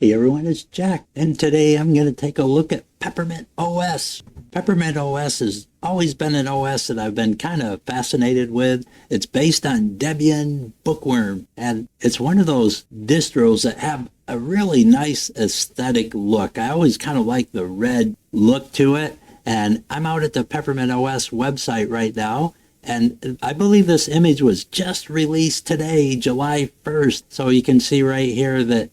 Hey everyone, it's Jack, and today I'm going to take a look at Peppermint OS. Peppermint OS has always been an OS that I've been kind of fascinated with. It's based on Debian Bookworm, and it's one of those distros that have a really nice aesthetic look. I always kind of like the red look to it, and I'm out at the Peppermint OS website right now. And I believe this image was just released today, July 1st. So you can see right here that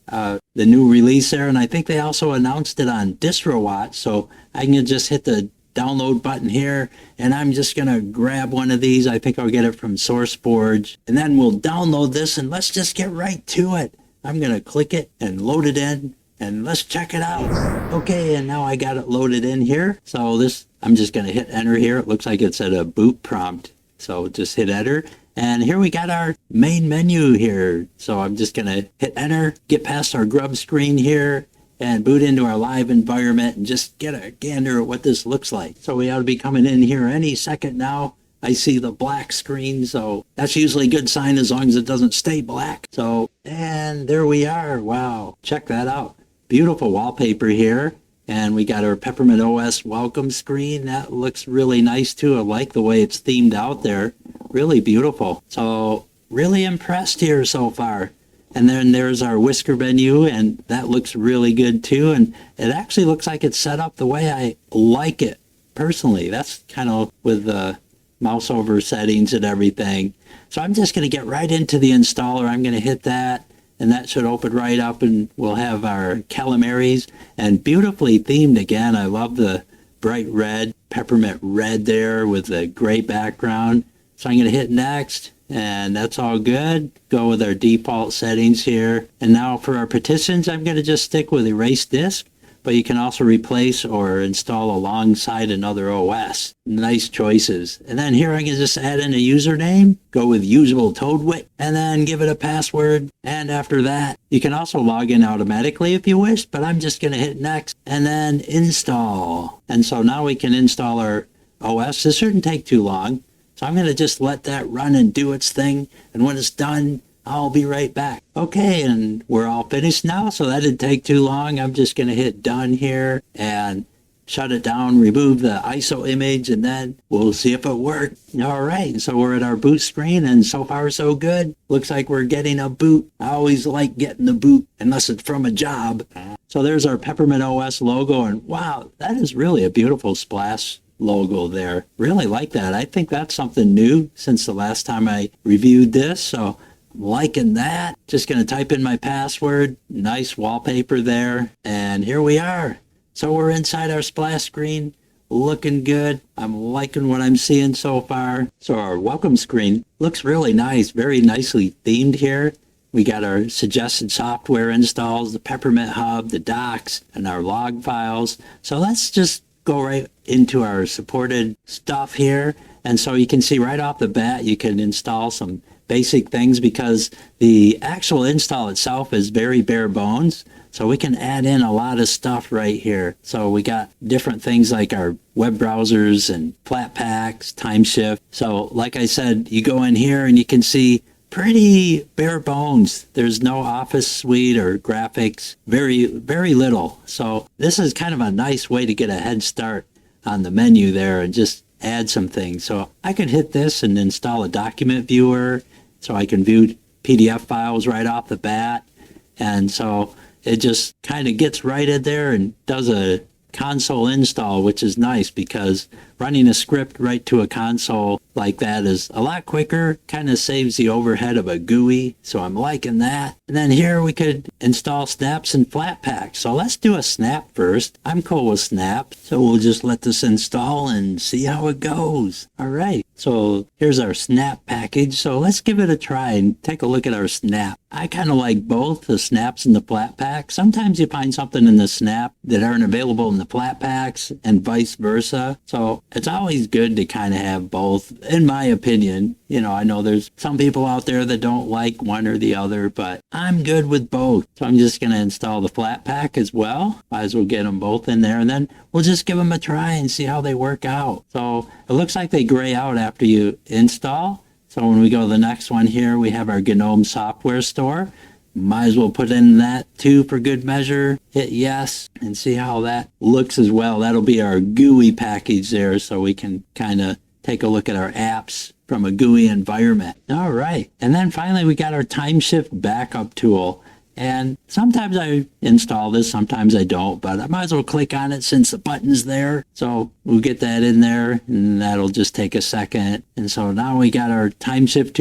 the new release there. And I think they also announced it on DistroWatch. So I can just hit the download button here. And I'm just going to grab one of these. I think I'll get it from SourceForge. And then we'll download this and let's just get right to it. I'm going to click it and load it in. And let's check it out. Okay, and now I got it loaded in here. So I'm just going to hit enter here. It looks like it's at a boot prompt. So just hit enter. And here we got our main menu here. So I'm just going to hit enter, get past our grub screen here, and boot into our live environment and just get a gander at what this looks like. So we ought to be coming in here any second now. I see the black screen, so that's usually a good sign as long as it doesn't stay black. So, and there we are. Wow, check that out. Beautiful wallpaper here. And we got our Peppermint OS welcome screen. That looks really nice too. I like the way it's themed out there. Really beautiful. So really impressed here so far. And then there's our whisker menu, and that looks really good too. And it actually looks like it's set up the way I like it personally. That's kind of with the mouse over settings and everything. So I'm just going to get right into the installer. I'm going to hit that. And that should open right up, and we'll have our calamaries, and beautifully themed again. I love the bright red, peppermint red there with the gray background. So I'm going to hit next, and that's all good. Go with our default settings here. And now for our partitions, I'm going to just stick with erase disk, but you can also replace or install alongside another OS. Nice choices. And then here I can just add in a username, go with usable toadwit, and then give it a password. And after that, you can also log in automatically if you wish, but I'm just going to hit next and then install. And so now we can install our OS. This shouldn't take too long. So I'm going to just let that run and do its thing. And when it's done, I'll be right back. Okay, and we're all finished now, so that didn't take too long. I'm just going to hit done here and shut it down, remove the ISO image, and then we'll see if it worked. All right, so we're at our boot screen, and so far so good. Looks like we're getting a boot. I always like getting the boot, unless it's from a job. So there's our Peppermint OS logo, and wow, that is really a beautiful splash logo there. Really like that. I think that's something new since the last time I reviewed this, so liking that. Just going to type in my password. Nice wallpaper there. And here we are. So we're inside our splash screen. Looking good. I'm liking what I'm seeing so far. So our welcome screen looks really nice. Very nicely themed here. We got our suggested software installs, the Peppermint Hub, the docs, and our log files. So let's just go right into our supported stuff here. And so you can see right off the bat, you can install some basic things because the actual install itself is very bare bones. So we can add in a lot of stuff right here. So we got different things like our web browsers and Flatpaks, Timeshift. So like I said, you go in here and you can see pretty bare bones. There's no Office suite or graphics, very, very little. So this is kind of a nice way to get a head start on the menu there and just add some things. So I could hit this and install a document viewer so I can view PDF files right off the bat. And so it just kind of gets right in there and does a console install, which is nice because running a script right to a console like that is a lot quicker, kind of saves the overhead of a GUI, so I'm liking that. And then here we could install snaps and Flatpaks. So let's do a snap first. I'm cool with snap, so we'll just let this install and see how it goes. All right, so here's our snap package. So let's give it a try and take a look at our snap. I kind of like both the snaps and the Flatpaks. Sometimes you find something in the snap that aren't available in the Flatpaks and vice versa. So it's always good to kind of have both, in my opinion. You know, I know there's some people out there that don't like one or the other, but I'm good with both. So I'm just going to install the Flatpak as well. Might as well get them both in there, and then we'll just give them a try and see how they work out. So it looks like they gray out after you install. So when we go to the next one here, we have our Gnome software store. might as well put in that too for good measure. Hit yes and see how that looks as well. That'll be our GUI package there, so we can kind of take a look at our apps from a GUI environment. All right. And then finally, we got our time shift backup tool. And sometimes I install this, sometimes I don't, but I might as well click on it since the button's there. So we'll get that in there, and that'll just take a second. And so now we got our time shift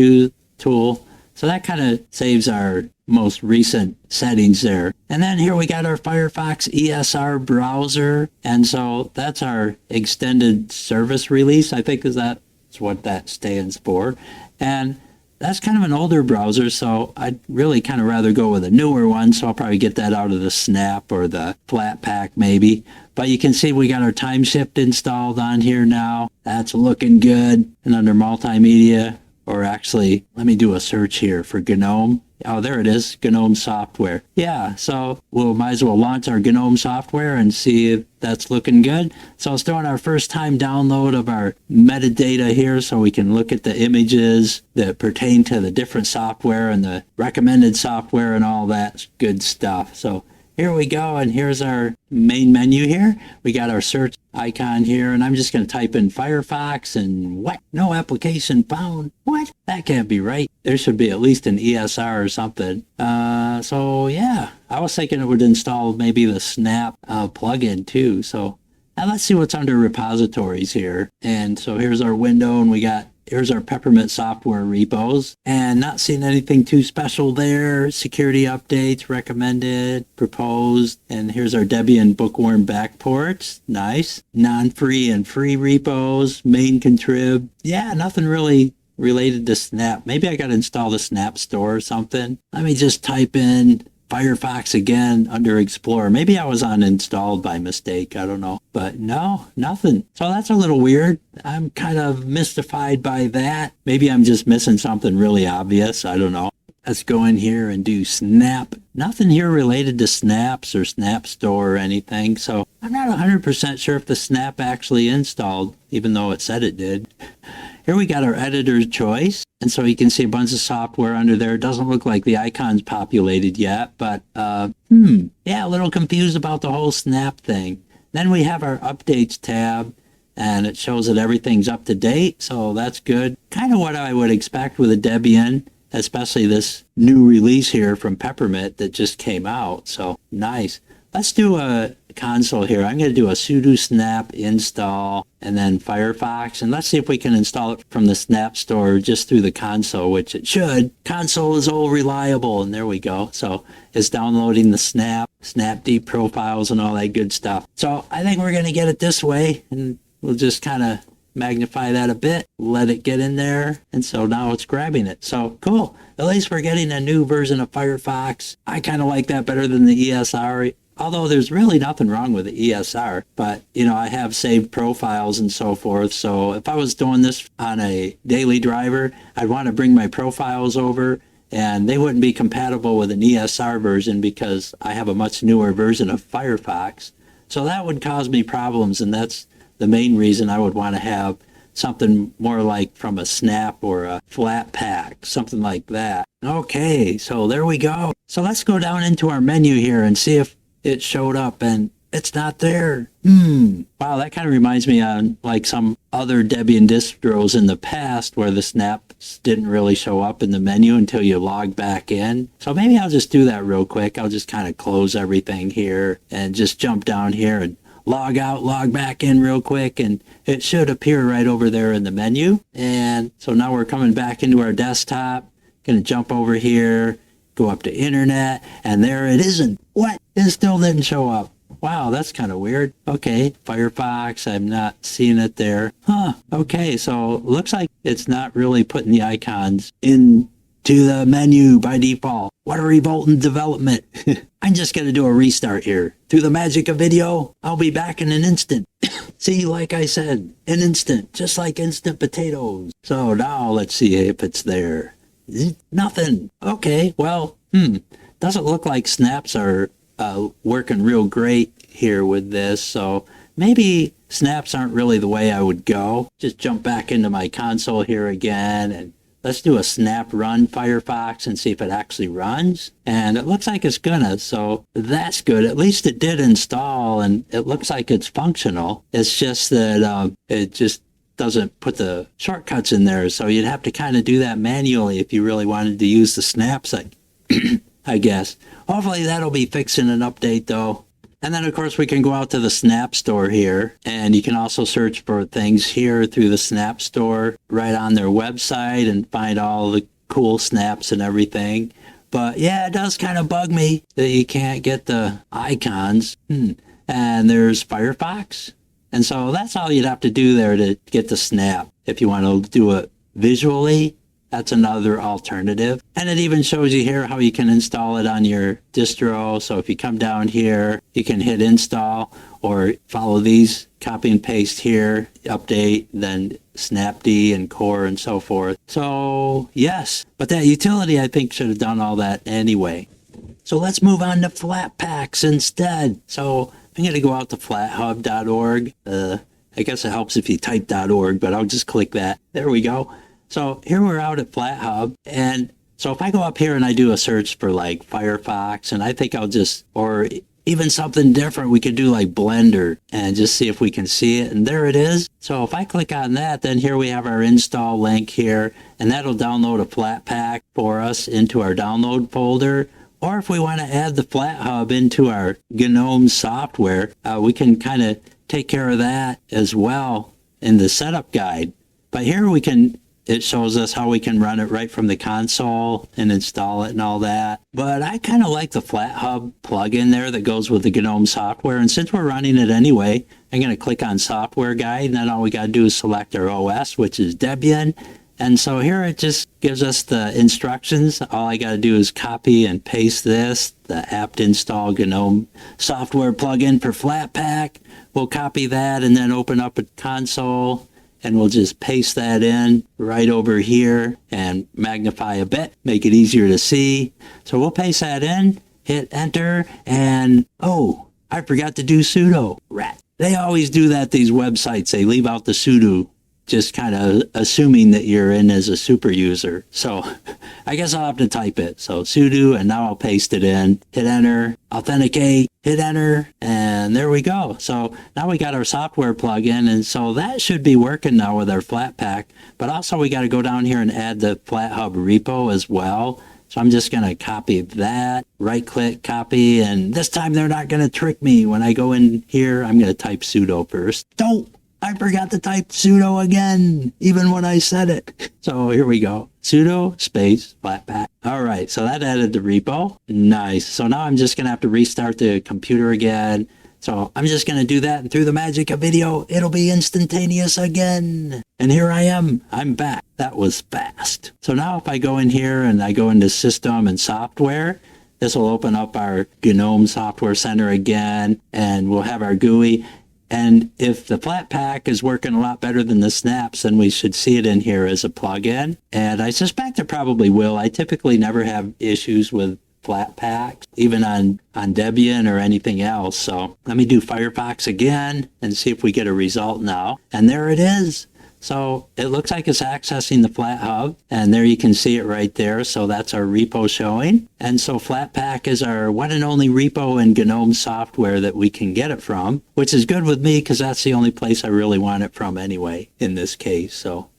tool. So that kind of saves our most recent settings there. And then here we got our Firefox ESR browser. And so that's our extended service release. I think that's what that stands for. And that's kind of an older browser, so I'd really kind of rather go with a newer one, so I'll probably get that out of the Snap or the Flatpak maybe. But you can see we got our time shift installed on here now. That's looking good. And under multimedia, or actually, let me do a search here for Gnome. Oh, there it is, Gnome software. Yeah, so we'll might as well launch our Gnome software and see if that's looking good. So it's doing our first time download of our metadata here, so we can look at the images that pertain to the different software and the recommended software and all that good stuff. So here we go, and here's our main menu here. We got our search icon here, and I'm just going to type in Firefox, and what? No application found. What? That can't be right. There should be at least an ESR or something. So yeah, I was thinking it would install maybe the Snap plugin too. So now let's see what's under repositories here. And so here's our window, and here's our Peppermint software repos, and not seeing anything too special there. Security updates, recommended, proposed, and here's our Debian Bookworm backports. Nice. Non-free and free repos, main contrib. Yeah, nothing really related to Snap. Maybe I got to install the Snap store or something. Let me just type in Firefox again under Explorer. Maybe I was uninstalled by mistake. I don't know. But no, nothing. So that's a little weird. I'm kind of mystified by that. Maybe I'm just missing something really obvious. I don't know. Let's go in here and do Snap. Nothing here related to Snaps or Snap Store or anything. So I'm not 100% sure if the Snap actually installed, even though it said it did. Here we got our editor's choice. And so you can see a bunch of software under there. It doesn't look like the icon's populated yet, but yeah, a little confused about the whole Snap thing. Then we have our updates tab, and it shows that everything's up to date. So that's good. Kind of what I would expect with a Debian, especially this new release here from Peppermint that just came out. So nice. Let's do a console here. I'm going to do a sudo snap install and then Firefox, and let's see if we can install it from the Snap Store just through the console, which it should. Console is all reliable, and there we go. So it's downloading the Snapdeep profiles and all that good stuff. So I think we're going to get it this way, and we'll just kind of magnify that a bit, let it get in there, and so now it's grabbing it. So cool. At least we're getting a new version of Firefox. I kind of like that better than the ESR. Although there's really nothing wrong with the ESR, but, I have saved profiles and so forth. So if I was doing this on a daily driver, I'd want to bring my profiles over, and they wouldn't be compatible with an ESR version because I have a much newer version of Firefox. So that would cause me problems, and that's the main reason I would want to have something more like from a Snap or a Flatpak, something like that. Okay, so there we go. So let's go down into our menu here and see if it showed up, and it's not there. Wow, that kind of reminds me of like some other Debian distros in the past where the snaps didn't really show up in the menu until you log back in. So maybe I'll just do that real quick. I'll just kind of close everything here and just jump down here and log out, log back in real quick, and it should appear right over there in the menu. And so now we're coming back into our desktop. Gonna jump over here, go up to internet, and there it isn't. What? It still didn't show up. Wow, that's kind of weird. Okay, Firefox, I'm not seeing it there. Okay, so looks like it's not really putting the icons into the menu by default. What a revolting development. I'm just going to do a restart here. Through the magic of video, I'll be back in an instant. See, like I said, an instant, just like instant potatoes. So now let's see if it's there. Nothing. Okay, well, doesn't look like snaps are working real great here with this, so maybe snaps aren't really the way I would go. Just jump back into my console here again, and let's do a snap run Firefox and see if it actually runs. And it looks like it's gonna, so that's good. At least it did install, and it looks like it's functional. It's just that it just doesn't put the shortcuts in there, so you'd have to kind of do that manually if you really wanted to use the snaps, I guess. Hopefully that'll be fixed in an update though. And then of course we can go out to the Snap Store here, and you can also search for things here through the Snap Store right on their website and find all the cool snaps and everything. But yeah, it does kind of bug me that you can't get the icons. And there's Firefox. And so that's all you'd have to do there to get the snap. If you want to do it visually, that's another alternative. And it even shows you here how you can install it on your distro. So if you come down here, you can hit install or follow these, copy and paste here, update, then snapd and core and so forth. So yes, but that utility I think should have done all that anyway. So let's move on to Flatpaks instead. So I'm going to go out to flathub.org. I guess it helps if you type .org, but I'll just click that. There we go. So here we're out at FlatHub. And so if I go up here and I do a search for like Firefox, and I think I'll just, or even something different, we could do like Blender and just see if we can see it. And there it is. So if I click on that, then here we have our install link here, and that'll download a Flatpak for us into our download folder. Or if we want to add the FlatHub into our Gnome software, we can kind of take care of that as well in the setup guide. But here it shows us how we can run it right from the console and install it and all that. But I kind of like the FlatHub plugin there that goes with the Gnome software. And since we're running it anyway, I'm going to click on software guide, and then all we got to do is select our OS, which is Debian. And so here it just gives us the instructions. All I got to do is copy and paste this, the apt install GNOME software plugin for Flatpak. We'll copy that and then open up a console, and we'll just paste that in right over here and magnify a bit, make it easier to see. So we'll paste that in, hit enter, and oh, I forgot to do sudo. Rat. They always do that, these websites. They leave out the sudo, just kind of assuming that you're in as a super user. So I guess I'll have to type it. So sudo, and now I'll paste it in, hit enter, authenticate, hit enter, and there we go. So now we got our software plugin, and so that should be working now with our Flatpak. But also we got to go down here and add the FlatHub repo as well. So I'm just going to copy that, right click, copy, and this time they're not going to trick me. When I go in here, I'm going to type sudo first. I forgot to type sudo again, even when I said it. So here we go. Sudo space Flatpak. All right, so that added the repo. Nice. So now I'm just going to have to restart the computer again. So I'm just going to do that, and through the magic of video, it'll be instantaneous again. And here I am. I'm back. That was fast. So now if I go in here and I go into System and Software, this will open up our GNOME Software Center again, and we'll have our GUI. And if the Flatpak is working a lot better than the snaps, then we should see it in here as a plugin. And I suspect it probably will. I typically never have issues with Flatpaks, even on Debian or anything else. So let me do Firefox again and see if we get a result now. And there it is. So it looks like it's accessing the FlatHub, and there you can see it right there. So that's our repo showing. And so Flatpak is our one and only repo in GNOME software that we can get it from, which is good with me because that's the only place I really want it from anyway in this case. So,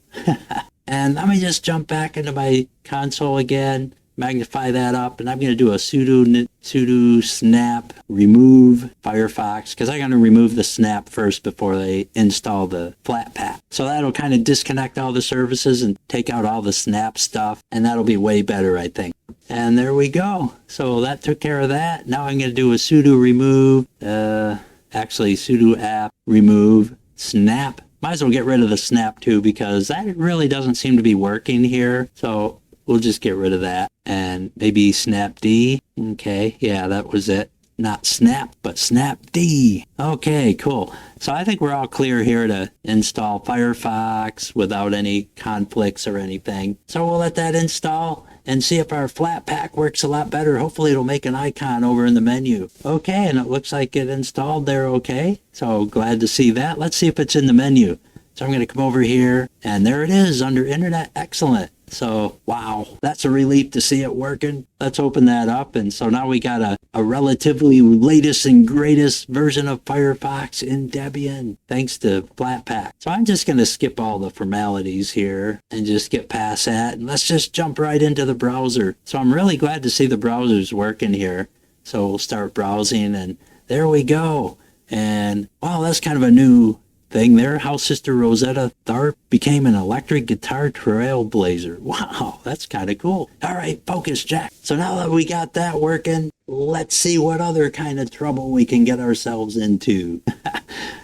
and let me just jump back into my console again, magnify that up, and I'm going to do a sudo snap remove Firefox, because I'm going to remove the snap first before they install the Flatpak. So that'll kind of disconnect all the services and take out all the snap stuff, and that'll be way better, I think. And there we go. So that took care of that. Now I'm going to do a sudo remove, sudo apt remove snap. Might as well get rid of the snap too, because that really doesn't seem to be working here. So we'll just get rid of that, and maybe snapd. Okay, yeah, that was it. Not snap, but snapd. Okay, cool. So I think we're all clear here to install Firefox without any conflicts or anything. So we'll let that install and see if our Flatpak works a lot better. Hopefully it'll make an icon over in the menu. Okay, and it looks like it installed there okay. So glad to see that. Let's see if it's in the menu. So I'm going to come over here, and there it is under Internet. Excellent. So, wow, that's a relief to see it working. Let's open that up. And so now we got a relatively latest and greatest version of Firefox in Debian, thanks to Flatpaks. So I'm just going to skip all the formalities here and just get past that. And let's just jump right into the browser. So I'm really glad to see the browser's working here. So we'll start browsing, and there we go. And wow, that's kind of a new thing there. How Sister Rosetta Tharpe became an electric guitar trailblazer. Wow, that's kind of cool. All right, focus, Jack. So now that we got that working, let's see what other kind of trouble we can get ourselves into.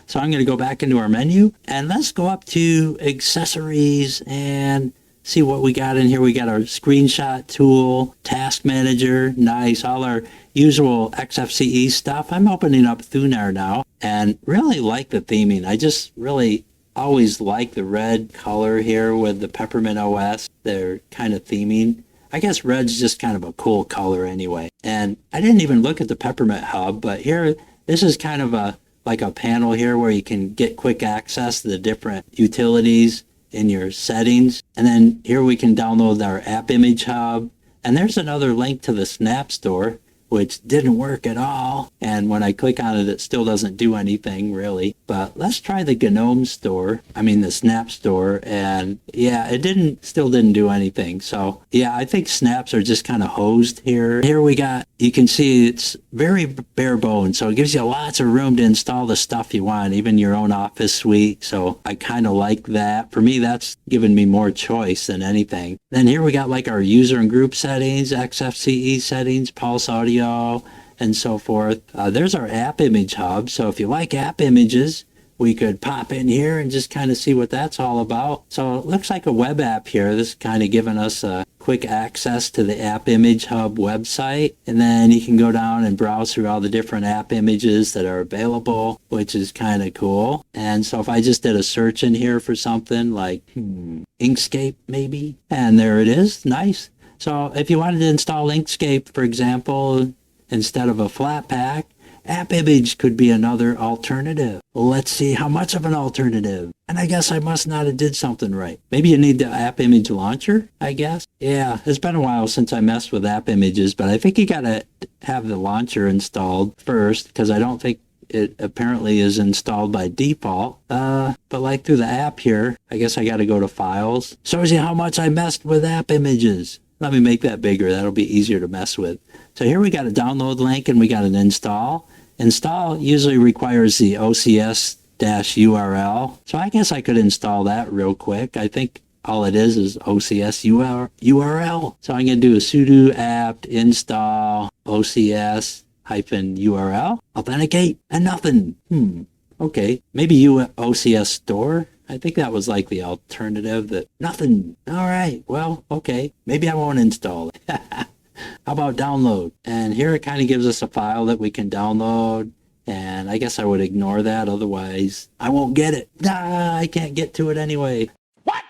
So I'm going to go back into our menu, and let's go up to accessories and see what we got in here. We got our screenshot tool, task manager, nice, all our usual XFCE stuff. I'm opening up Thunar now and really like the theming. I just really always like the red color here with the Peppermint OS. They're kind of theming. I guess red's just kind of a cool color anyway. And I didn't even look at the Peppermint Hub, but here, this is kind of like a panel here where you can get quick access to the different utilities in your settings. And then here we can download our Appimage Hub. And there's another link to the Snap Store, which didn't work at all. And when I click on it, it still doesn't do anything really. But let's try the Gnome store, the Snap Store. And yeah, it still didn't do anything. So yeah, I think snaps are just kind of hosed here. Here we got, you can see it's very bare bones. So it gives you lots of room to install the stuff you want, even your own Office suite. So I kind of like that. For me, that's given me more choice than anything. Then here we got like our user and group settings, XFCE settings, Pulse Audio, and so forth. There's our Appimage Hub. So if you like app images, we could pop in here and just kind of see what that's all about. So it looks like a web app here. This is kind of giving us quick access to the Appimage Hub website. And then you can go down and browse through all the different app images that are available, which is kind of cool. And so if I just did a search in here for something like Inkscape maybe, and there it is, nice. So if you wanted to install Inkscape, for example, instead of a Flatpak, Appimage could be another alternative. Let's see how much of an alternative. And I guess I must not have did something right. Maybe you need the Appimage launcher, I guess. Yeah, it's been a while since I messed with Appimages, but I think you gotta have the launcher installed first, because I don't think it apparently is installed by default. But like through the app here, I guess I gotta go to Files. Shows you how much I messed with Appimages. Let me make that bigger. That'll be easier to mess with. So here we got a download link and we got an install. Install usually requires the OCS-URL. So I guess I could install that real quick. I think all it is OCS URL. So I'm going to do a sudo apt install OCS-URL, authenticate, and nothing. Okay, maybe OCS store. I think that was like the alternative. That nothing. All right, well, okay. Maybe I won't install it. How about download? And here it kind of gives us a file that we can download. And I guess I would ignore that. Otherwise, I won't get it. I can't get to it anyway. What?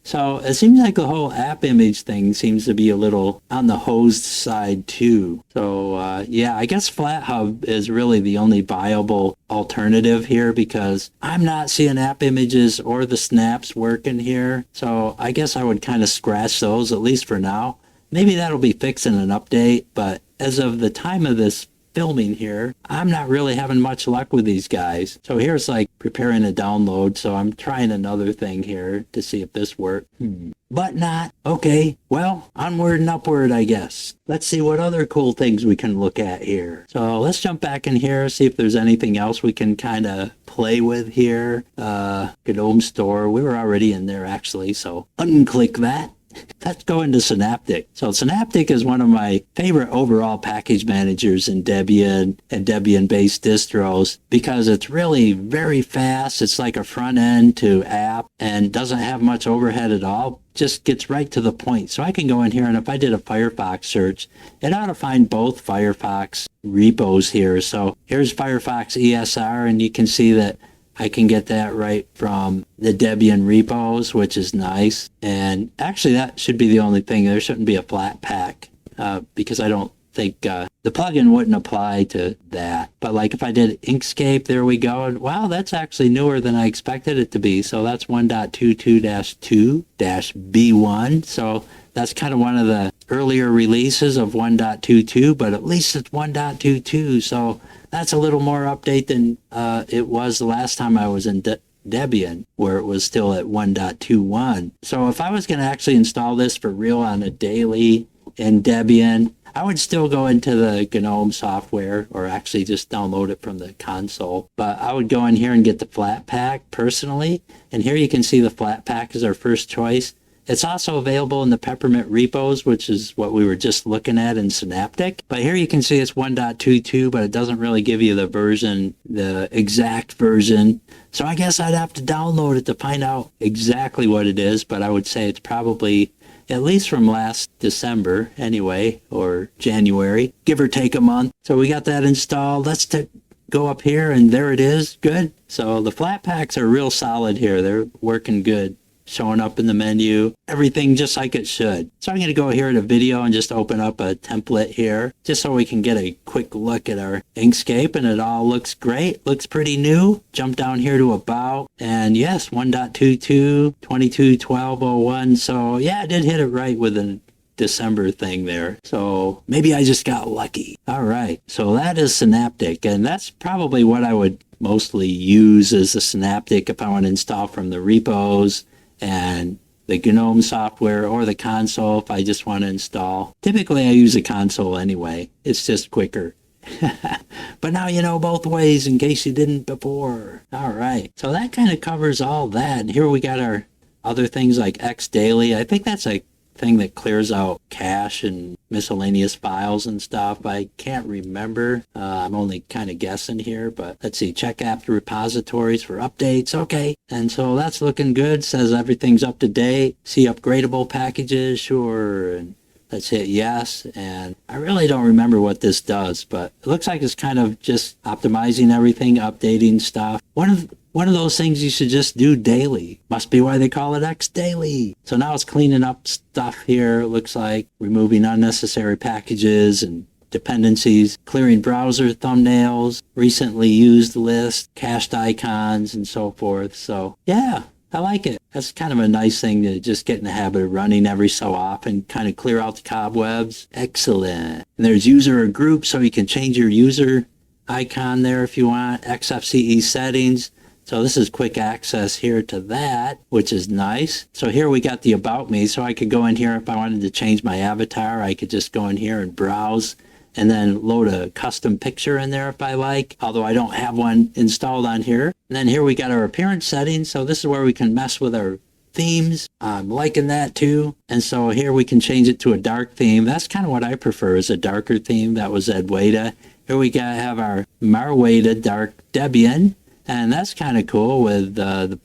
So it seems like the whole app image thing seems to be a little on the hosed side too. So yeah, I guess FlatHub is really the only viable alternative here, because I'm not seeing app images or the snaps working here. So I guess I would kind of scratch those, at least for now. Maybe that'll be fixed in an update, but as of the time of this filming here, I'm not really having much luck with these guys. So here's like preparing a download, so I'm trying another thing here to see if this works. But not. Okay, well, onward and upward, I guess. Let's see what other cool things we can look at here. So let's jump back in here, see if there's anything else we can kind of play with here. Gnome store, we were already in there actually, so unclick that. Let's go into Synaptic. So Synaptic is one of my favorite overall package managers in Debian and Debian-based distros, because it's really very fast. It's like a front end to app and doesn't have much overhead at all. Just gets right to the point. So I can go in here, and if I did a Firefox search, it ought to find both Firefox repos here. So here's Firefox ESR, and you can see that I can get that right from the Debian repos, which is nice. And actually, that should be the only thing. There shouldn't be a Flatpak, because I don't think the plugin wouldn't apply to that. But like if I did Inkscape, there we go. And wow, that's actually newer than I expected it to be. So that's 1.22-2-B1. So that's kind of one of the earlier releases of 1.22, but at least it's 1.22. So that's a little more update than it was the last time I was in Debian, where it was still at 1.21. So if I was going to actually install this for real on a daily in Debian, I would still go into the Gnome software, or actually just download it from the console. But I would go in here and get the Flatpak personally. And here you can see the Flatpak is our first choice. It's also available in the Peppermint repos, which is what we were just looking at in Synaptic. But here you can see it's 1.22, but it doesn't really give you the version, the exact version. So I guess I'd have to download it to find out exactly what it is. But I would say it's probably at least from last December anyway, or January, give or take a month. So we got that installed. Let's go up here, and there it is. Good. So the Flatpaks are real solid here. They're working good. Showing up in the menu, everything just like it should. So I'm going to go here to video and just open up a template here, just so we can get a quick look at our Inkscape, and it all looks great, looks pretty new. Jump down here to About, and yes, 1.22, 22.12.01. So yeah, I did hit it right with the December thing there. So maybe I just got lucky. All right, so that is Synaptic, and that's probably what I would mostly use as a Synaptic if I want to install from the repos and the Gnome software, or the console if I just want to install. Typically I use a console anyway. It's just quicker. But now you know both ways in case you didn't before. All right. So that kind of covers all that. And here we got our other things like XDaily. I think that's a thing that clears out cache and miscellaneous files and stuff. I can't remember. I'm only kind of guessing here, but let's see. Check app repositories for updates. Okay. And so that's looking good. Says everything's up to date. See upgradable packages. Sure. And let's hit yes. And I really don't remember what this does, but it looks like it's kind of just optimizing everything, updating stuff. One of those things you should just do daily. Must be why they call it XDaily. So now it's cleaning up stuff here. It looks like removing unnecessary packages and dependencies, clearing browser thumbnails, recently used list, cached icons, and so forth. So yeah, I like it. That's kind of a nice thing to just get in the habit of running every so often, kind of clear out the cobwebs. Excellent. And there's user or group, so you can change your user icon there if you want. XFCE settings. So this is quick access here to that, which is nice. So here we got the About Me. So I could go in here if I wanted to change my avatar. I could just go in here and browse and then load a custom picture in there if I like, although I don't have one installed on here. And then here we got our appearance settings. So this is where we can mess with our themes. I'm liking that too. And so here we can change it to a dark theme. That's kind of what I prefer, is a darker theme. That was Edwada. Here we have our Marwada Dark Debian. And that's kind of cool with the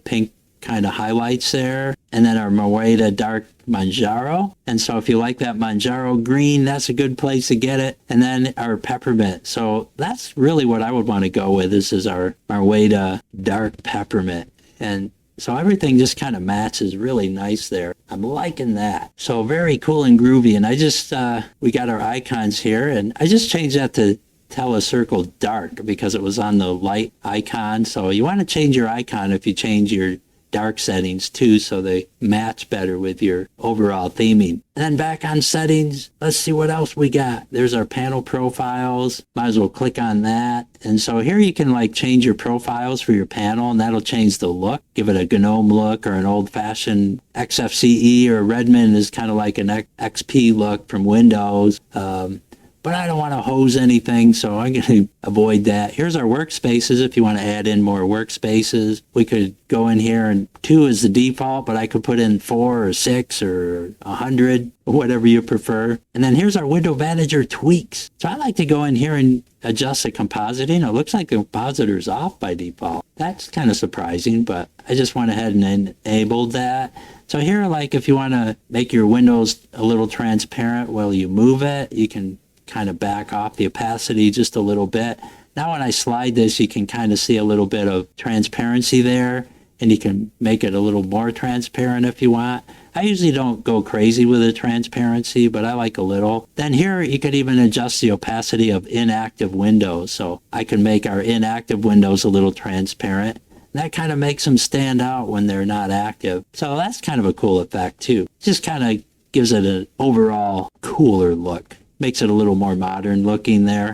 pink kind of highlights there. And then our Marwada Dark Manjaro. And so if you like that Manjaro green, that's a good place to get it. And then our Peppermint. So that's really what I would want to go with. This is our Marwada Dark Peppermint. And so everything just kind of matches really nice there. I'm liking that. So very cool and groovy. And I just, we got our icons here. And I just changed that to Telecircle Dark because it was on the light icon. So you want to change your icon if you change your dark settings too, so they match better with your overall theming. And then back on settings, let's see what else we got. There's our panel profiles. Might as well click on that. And so here you can like change your profiles for your panel, and that'll change the look. Give it a Gnome look or an old-fashioned XFCE, or Redmond is kind of like an XP look from Windows. But I don't want to hose anything, so I'm going to avoid that. Here's our workspaces. If you want to add in more workspaces, we could go in here, and 2 is the default, but I could put in 4 or 6 or 100, whatever you prefer. And then here's our window manager tweaks. So I like to go in here and adjust the compositing. It looks like the compositor's off by default. That's kind of surprising, but I just went ahead and enabled that. So here, like if you want to make your windows a little transparent while you move it, you can kind of back off the opacity just a little bit. Now when I slide this, you can kind of see a little bit of transparency there, and you can make it a little more transparent if you want. I usually don't go crazy with the transparency, but I like a little. Then here you could even adjust the opacity of inactive windows. So I can make our inactive windows a little transparent. That kind of makes them stand out when they're not active. So that's kind of a cool effect too. Just kind of gives it an overall cooler look. Makes it a little more modern looking there.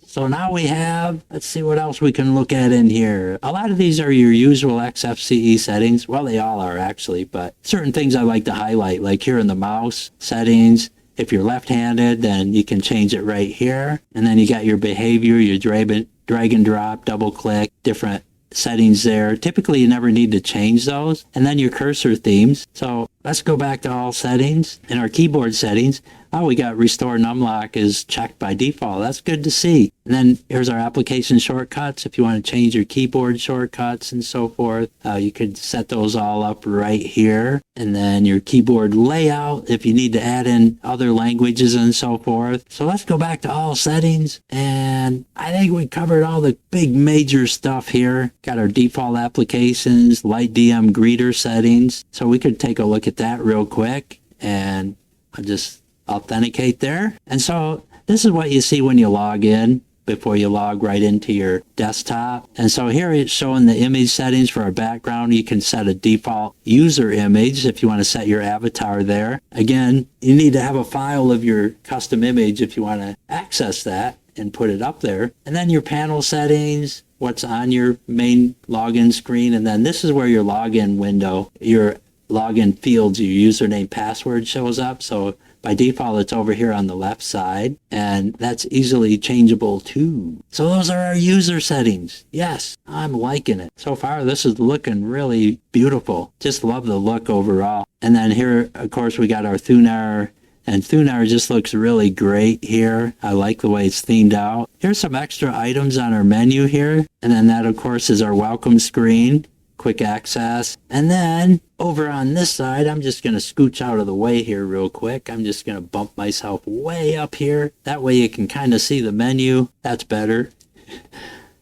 So now we have, let's see what else we can look at in here. A lot of these are your usual XFCE settings. Well, they all are actually, but certain things I like to highlight, like here in the mouse settings. If you're left-handed, then you can change it right here. And then you got your behavior, your drag and drop, double click, different settings there. Typically, you never need to change those. And then your cursor themes. So let's go back to all settings. In our keyboard settings, oh, we got restore numlock is checked by default. That's good to see. And then here's our application shortcuts. If you want to change your keyboard shortcuts and so forth, you could set those all up right here. And then your keyboard layout, if you need to add in other languages and so forth. So let's go back to all settings. And I think we covered all the big major stuff here. Got our default applications, light DM greeter settings. So we could take a look at that real quick. And I'll just authenticate there. And so this is what you see when you log in before you log right into your desktop. And so here it's showing the image settings for our background. You can set a default user image if you want to set your avatar there. Again, you need to have a file of your custom image if you want to access that and put it up there. And then your panel settings, what's on your main login screen. And then this is where your login window, your login fields, your username, password shows up. So by default, it's over here on the left side, and that's easily changeable too. So those are our user settings. Yes, I'm liking it. So far, this is looking really beautiful. Just love the look overall. And then here, of course, we got our Thunar, and Thunar just looks really great here. I like the way it's themed out. Here's some extra items on our menu here. And then that, of course, is our welcome screen. Quick access. And then over on this side, I'm just going to scooch out of the way here real quick. I'm just going to bump myself way up here. That way you can kind of see the menu. That's better.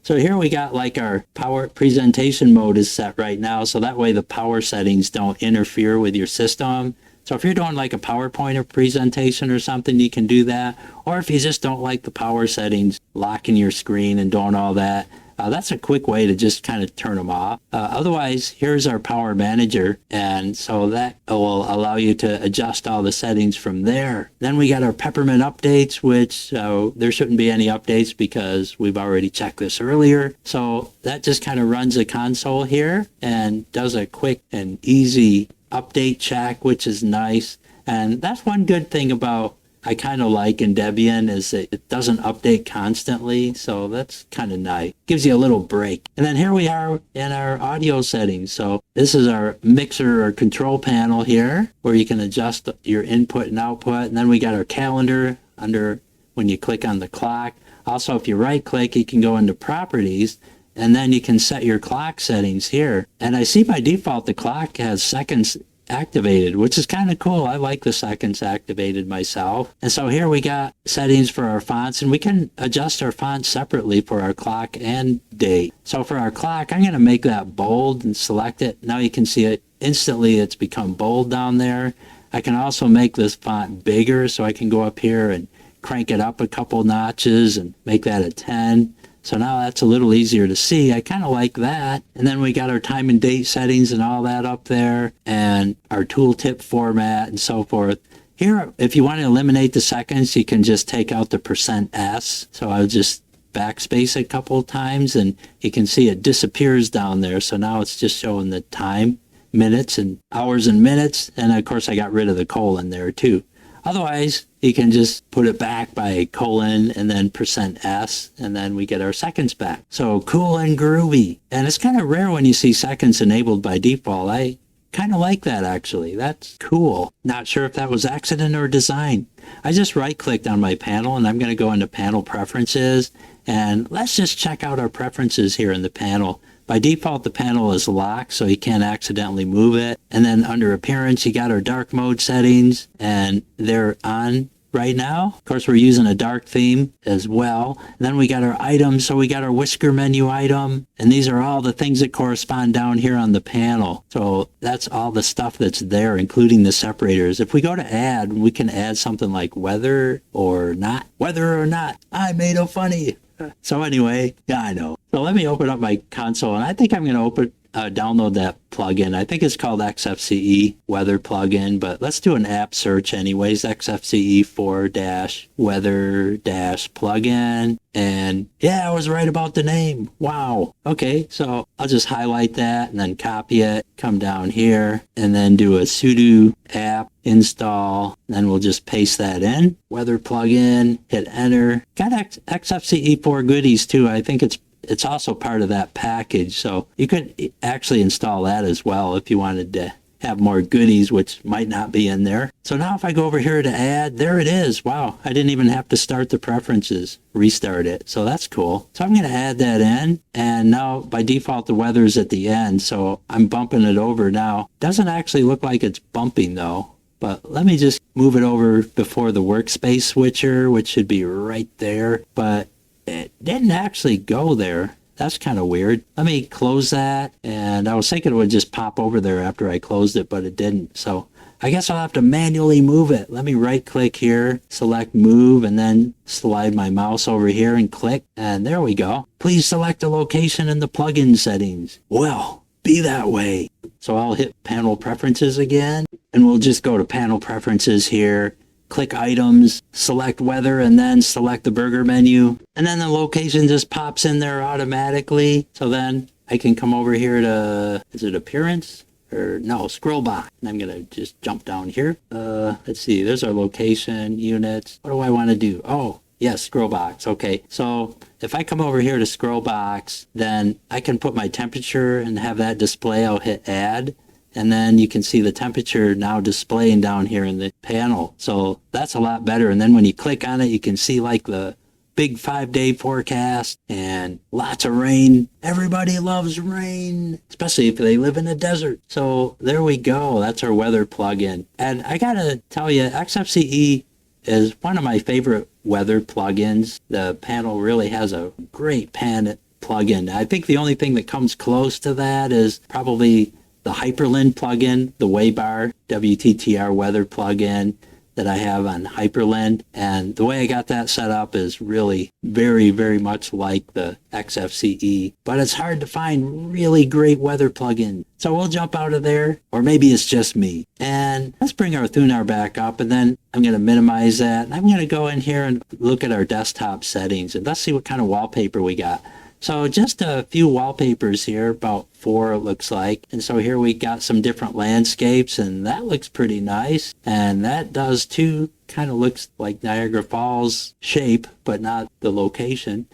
So here we got like our power presentation mode is set right now. So that way the power settings don't interfere with your system. So if you're doing like a PowerPoint or presentation or something, you can do that. Or if you just don't like the power settings, locking your screen and doing all that, that's a quick way to just kind of turn them off. Otherwise, here's our Power Manager, and so that will allow you to adjust all the settings from there. Then we got our Peppermint updates, which there shouldn't be any updates because we've already checked this earlier. So that just kind of runs a console here and does a quick and easy update check, which is nice. And that's one good thing about I kind of like in Debian is that it doesn't update constantly, so that's kind of nice. Gives you a little break. And then here we are in our audio settings. So this is our mixer or control panel here, where you can adjust your input and output. And then we got our calendar under when you click on the clock. Also, if you right click, you can go into properties, and then you can set your clock settings here. And I see by default the clock has seconds activated, which is kind of cool. I like the seconds activated myself. And so here we got settings for our fonts, and we can adjust our fonts separately for our clock and date. So for our clock, I'm going to make that bold and select it. Now you can see it instantly. It's become bold down there. I can also make this font bigger, so I can go up here and crank it up a couple notches and make that a 10. So now that's a little easier to see. I kind of like that. And then we got our time and date settings and all that up there, and our tooltip format and so forth. Here, if you want to eliminate the seconds, you can just take out the %S. So I'll just backspace it a couple of times, and you can see it disappears down there. So now it's just showing the time, minutes, and hours and minutes. And of course, I got rid of the colon there too. Otherwise, you can just put it back by colon and then %S, and then we get our seconds back. So cool and groovy. And it's kind of rare when you see seconds enabled by default. I kind of like that, actually. That's cool. Not sure if that was accident or design. I just right-clicked on my panel, and I'm going to go into Panel Preferences. And let's just check out our preferences here in the panel. By default, the panel is locked, so you can't accidentally move it. And then under Appearance, you got our dark mode settings, and they're on right now. Of course, we're using a dark theme as well. And then we got our items. So we got our whisker menu item. And these are all the things that correspond down here on the panel. So that's all the stuff that's there, including the separators. If we go to add, we can add something like weather or not. Whether or not. I made a funny. So anyway, yeah, I know. So let me open up my console, and I think I'm going to download that plugin. I think it's called XFCE weather plugin, but let's do an app search anyways. XFCE 4-weather plugin. And yeah, I was right about the name. Wow. Okay, so I'll just highlight that and then copy it, come down here, and then do a sudo app install. Then we'll just paste that in. Weather plugin, hit enter. Got XFCE 4 goodies too. I think it's also part of that package. So you could actually install that as well if you wanted to have more goodies, which might not be in there. So now if I go over here to add, there it is. Wow, I didn't even have to start the preferences, restart it. So that's cool. So I'm going to add that in. And now by default, the weather's at the end. So I'm bumping it over now. Doesn't actually look like it's bumping though. But let me just move it over before the workspace switcher, which should be right there. But it didn't actually go there. That's kind of weird. Let me close that. And I was thinking it would just pop over there after I closed it, but it didn't. So I guess I'll have to manually move it. Let me right click here, select move, and then slide my mouse over here and click. And there we go. Please select a location in the plugin settings. Well, be that way. So I'll hit panel preferences again, and we'll just go to panel preferences here. Click items, select weather, and then select the burger menu. And then the location just pops in there automatically. So then I can come over here to, is it appearance? Or no, scroll box. And I'm going to just jump down here. Let's see, there's our location, units. What do I want to do? Oh, yes, scroll box. Okay, so if I come over here to scroll box, then I can put my temperature and have that display. I'll hit add. And then you can see the temperature now displaying down here in the panel. So that's a lot better. And then when you click on it, you can see like the big 5-day forecast and lots of rain. Everybody loves rain, especially if they live in a desert. So there we go. That's our weather plugin. And I got to tell you, XFCE is one of my favorite weather plugins. The panel really has a great plugin. I think the only thing that comes close to that is probably the Hyperlin plugin, the Waybar WTTR weather plugin that I have on Hyperlin. And the way I got that set up is really very, very much like the XFCE. But it's hard to find really great weather plugins. So we'll jump out of there, or maybe it's just me. And let's bring our Thunar back up, and then I'm going to minimize that. And I'm going to go in here and look at our desktop settings, and let's see what kind of wallpaper we got. So just a few wallpapers here, about 4 it looks like. And so here we got some different landscapes, and that looks pretty nice. And that does too. Kind of looks like Niagara Falls shape, but not the location.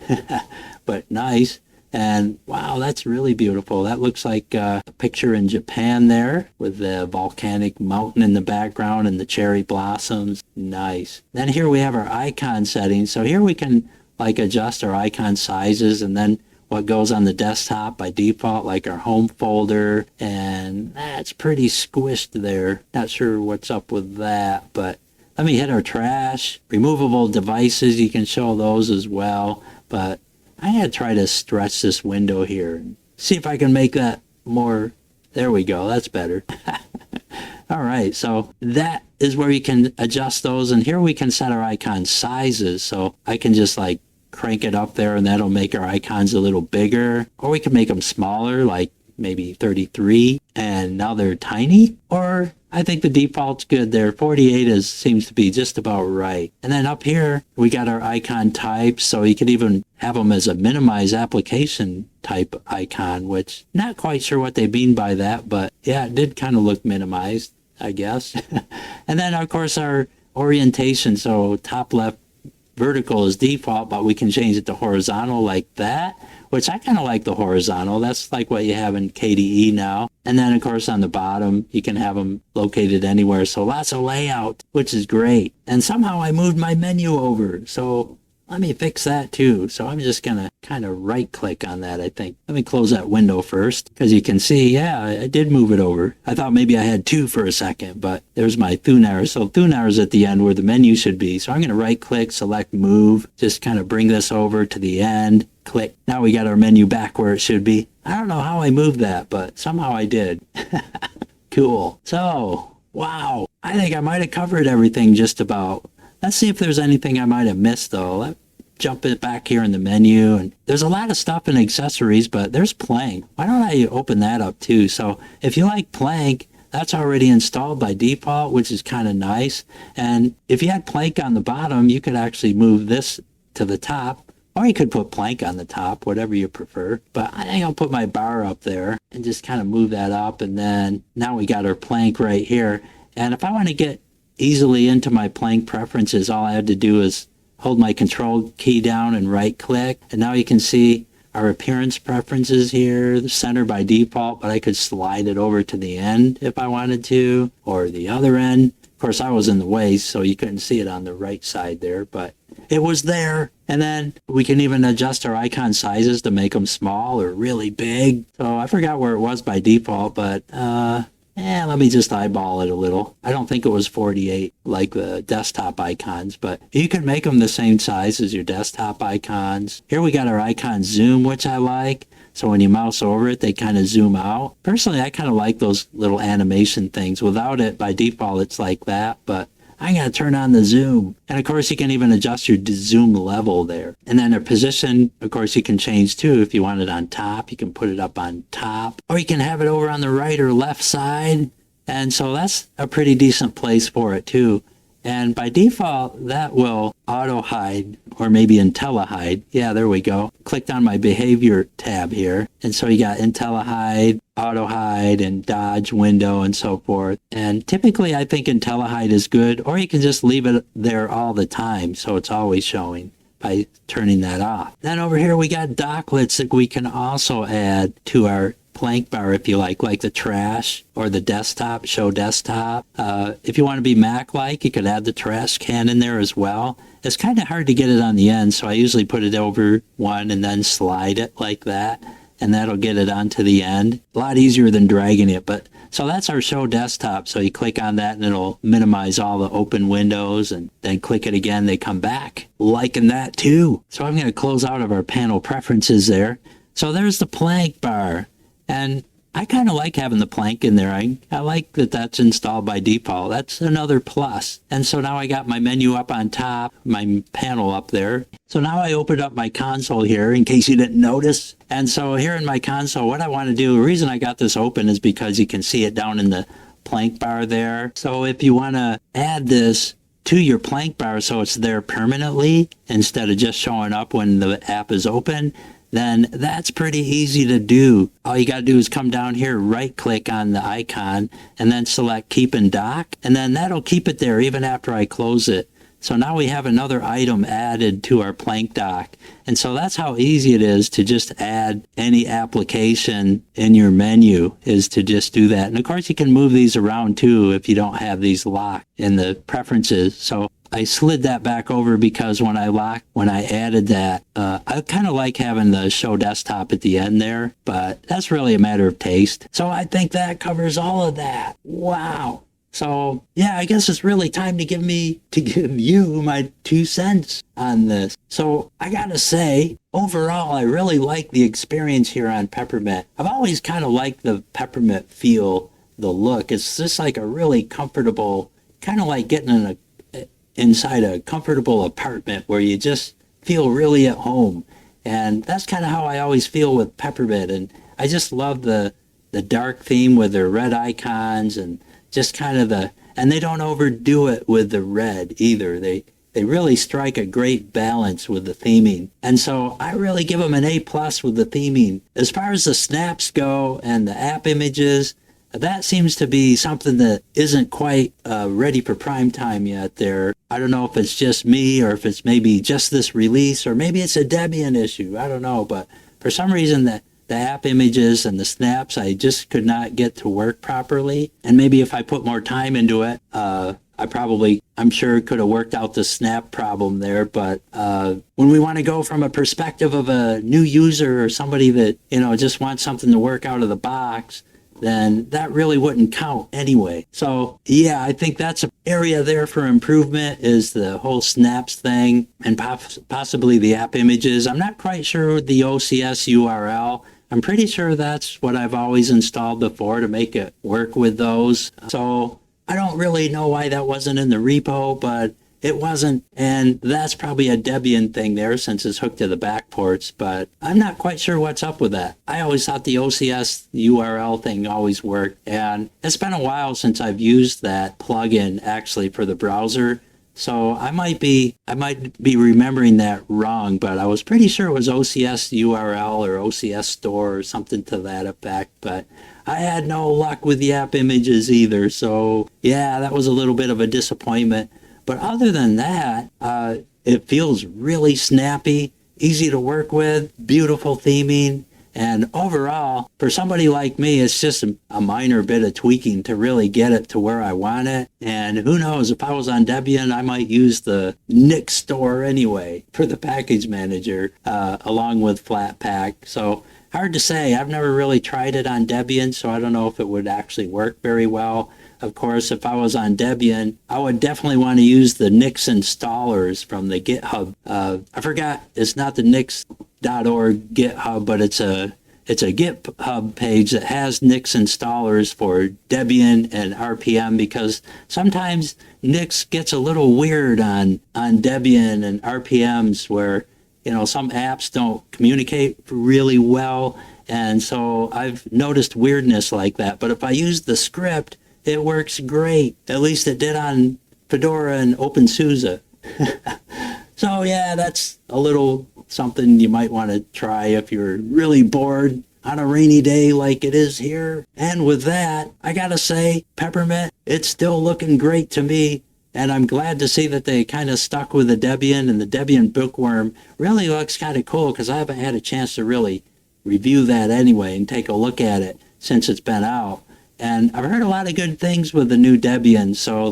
But nice. And wow, that's really beautiful. That looks like a picture in Japan there with the volcanic mountain in the background and the cherry blossoms. Nice. Then here we have our icon settings. So here we can like adjust our icon sizes, and then what goes on the desktop by default, like our home folder, and that's pretty squished there. Not sure what's up with that, but let me hit our trash. Removable devices, you can show those as well, but I'm going to try to stretch this window here and see if I can make that more. There we go, that's better. All right, so that is where you can adjust those, and here we can set our icon sizes, so I can just like crank it up there, and that'll make our icons a little bigger, or we can make them smaller, like maybe 33, and now they're tiny, or I think the default's good there. 48 seems to be just about right. And then up here, we got our icon types, so you could even have them as a minimize application type icon, which not quite sure what they mean by that, but yeah, it did kind of look minimized, I guess. And then, of course, our orientation, so top left vertical is default, but we can change it to horizontal like that, which I kind of like the horizontal. That's like what you have in KDE now. And then, of course, on the bottom, you can have them located anywhere. So lots of layout, which is great. And somehow I moved my menu over. So let me fix that too. So I'm just going to kind of right click on that, I think. Let me close that window first, because you can see, yeah, I did move it over. I thought maybe I had 2 for a second, but there's my thun arrow. So thun arrow is at the end where the menu should be. So I'm going to right click, select move, just kind of bring this over to the end, click. Now we got our menu back where it should be. I don't know how I moved that, but somehow I did. Cool. So, wow. I think I might have covered everything just about. Let's see if there's anything I might have missed, though. Let's jump it back here in the menu. And there's a lot of stuff in accessories, but there's Plank. Why don't I open that up, too? So if you like Plank, that's already installed by default, which is kind of nice. And if you had Plank on the bottom, you could actually move this to the top. Or you could put Plank on the top, whatever you prefer. But I think I'll put my bar up there and just kind of move that up. And then now we got our Plank right here. And if I want to get easily into my Plank preferences, all I had to do is hold my control key down and right click. And now you can see our appearance preferences here, the center by default, but I could slide it over to the end if I wanted to, or the other end. Of course, I was in the way, so you couldn't see it on the right side there, but it was there. And then we can even adjust our icon sizes to make them small or really big. So I forgot where it was by default, but let me just eyeball it a little. I don't think it was 48 like the desktop icons, but you can make them the same size as your desktop icons. Here we got our icon zoom, which I like. So when you mouse over it, they kind of zoom out. Personally, I kind of like those little animation things. Without it, by default, it's like that, but I'm going to turn on the zoom. And of course, you can even adjust your zoom level there. And then a position, of course, you can change too. If you want it on top, you can put it up on top. Or you can have it over on the right or left side. And so that's a pretty decent place for it too. And by default, that will auto hide or maybe IntelliHide. Yeah, there we go. Clicked on my behavior tab here. And so you got IntelliHide, auto hide, and dodge window and so forth. And typically I think IntelliHide is good, or you can just leave it there all the time so it's always showing by turning that off. Then over here we got docklets that we can also add to our Plank bar if you like the trash or the desktop, show desktop. If you want to be Mac-like, you could add the trash can in there as well. It's kind of hard to get it on the end, so I usually put it over one and then slide it like that, and that'll get it onto the end. A lot easier than dragging it, but so that's our show desktop. So you click on that and it'll minimize all the open windows, and then click it again, they come back. Liking that too. So I'm going to close out of our panel preferences there. So there's the Plank bar. And I kind of like having the Plank in there. I like that that's installed by default. That's another plus. And so now I got my menu up on top, my panel up there. So now I opened up my console here in case you didn't notice. And so here in my console, what I want to do, the reason I got this open is because you can see it down in the Plank bar there. So if you want to add this to your Plank bar so it's there permanently instead of just showing up when the app is open, then that's pretty easy to do. All you got to do is come down here, right click on the icon, and then select keep in dock, and then that'll keep it there even after I close it. So now we have another item added to our Plank dock. And so that's how easy it is to just add any application in your menu, is to just do that. And of course you can move these around too if you don't have these locked in the preferences. So I slid that back over because when I added that, I kind of like having the show desktop at the end there, but that's really a matter of taste. So I think that covers all of that. Wow. So yeah, I guess it's really time to give you my 2 cents on this. So I gotta say, overall, I really like the experience here on Peppermint. I've always kind of liked the Peppermint feel, the look. It's just like a really comfortable, kind of like getting inside a comfortable apartment where you just feel really at home. And that's kind of how I always feel with Peppermint. And I just love the dark theme with their red icons and just kind of and they don't overdo it with the red either. They really strike a great balance with the theming. And so I really give them an A+ with the theming. As far as the snaps go and the Appimages, that seems to be something that isn't quite ready for prime time yet there. I don't know if it's just me or if it's maybe just this release or maybe it's a Debian issue. I don't know, but for some reason the Appimages and the snaps, I just could not get to work properly. And maybe if I put more time into it, I'm sure could have worked out the snap problem there, but when we want to go from a perspective of a new user or somebody that, just wants something to work out of the box, then that really wouldn't count anyway. So yeah, I think that's an area there for improvement, is the whole snaps thing, and possibly the Appimages. I'm not quite sure the OCS URL. I'm pretty sure that's what I've always installed before to make it work with those. So I don't really know why that wasn't in the repo, but it wasn't, and that's probably a Debian thing there since it's hooked to the back ports, but I'm not quite sure what's up with that. I always thought the OCS URL thing always worked, and it's been a while since I've used that plugin actually for the browser, so I might be remembering that wrong, but I was pretty sure it was OCS URL or OCS store or something to that effect, but I had no luck with the Appimages either, so yeah, that was a little bit of a disappointment. But other than that, it feels really snappy, easy to work with, beautiful theming, and overall, for somebody like me, it's just a minor bit of tweaking to really get it to where I want it. And who knows, if I was on Debian, I might use the Nix store anyway for the package manager, along with Flatpak. So hard to say. I've never really tried it on Debian, so I don't know if it would actually work very well. Of course, if I was on Debian, I would definitely want to use the Nix installers from the GitHub. I forgot, it's not the nix.org GitHub, but it's a GitHub page that has Nix installers for Debian and RPM, because sometimes Nix gets a little weird on Debian and RPMs where, some apps don't communicate really well. And so I've noticed weirdness like that. But if I use the script, it works great. At least it did on Fedora and OpenSUSE. So yeah, that's a little something you might want to try if you're really bored on a rainy day like it is here. And with that, I gotta say, Peppermint, it's still looking great to me. And I'm glad to see that they kind of stuck with the Debian, and the Debian Bookworm really looks kind of cool, because I haven't had a chance to really review that anyway and take a look at it since it's been out. And I've heard a lot of good things with the new Debian, so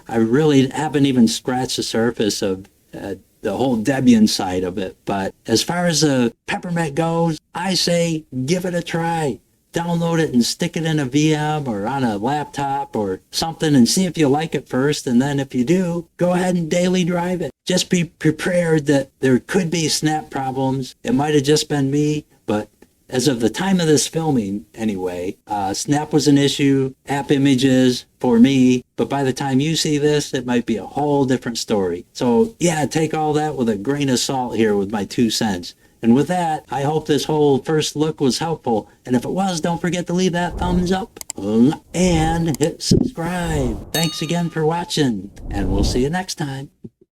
I really haven't even scratched the surface of the whole Debian side of it. But as far as the Peppermint goes, I say give it a try. Download it and stick it in a VM or on a laptop or something and see if you like it first. And then if you do, go ahead and daily drive it. Just be prepared that there could be snap problems. It might have just been me, but as of the time of this filming, anyway, snap was an issue, Appimages for me, but by the time you see this, it might be a whole different story. So yeah, take all that with a grain of salt here with my 2 cents. And with that, I hope this whole first look was helpful. And if it was, don't forget to leave that thumbs up and hit subscribe. Thanks again for watching, and we'll see you next time.